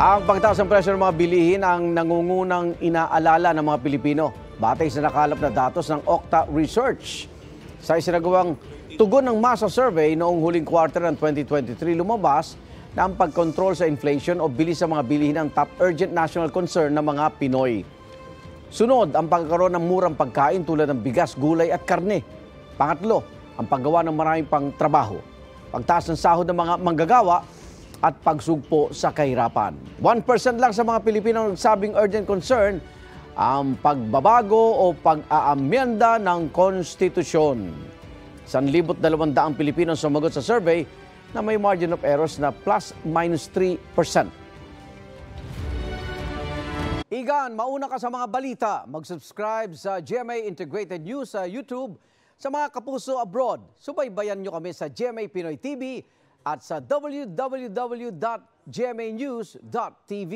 Ang pagtaas ng presyo ng mga bilihin ang nangungunang inaalala ng mga Pilipino batay sa nakalap na datos ng Okta Research. Sa isinagawang tugon ng masa survey noong huling quarter ng 2023, lumabas na ang pagkontrol sa inflation o bilis sa mga bilihin ang top urgent national concern ng mga Pinoy. Sunod, ang pagkakaroon ng murang pagkain tulad ng bigas, gulay at karne. Pangatlo, ang paggawa ng maraming pang trabaho. Pagtaas ng sahod ng mga manggagawa at pagsugpo sa kahirapan. 1% lang sa mga Pilipino nagsabing urgent concern ang pagbabago o pag-aamyenda ng konstitusyon. 1,200 Pilipino sumagot sa survey na may margin of errors na ±3%. Igan, mauna ka sa mga balita. Mag-subscribe sa GMA Integrated News sa YouTube. Sa mga kapuso abroad, subaybayan nyo kami sa GMA Pinoy TV at sa www.gmanews.tv.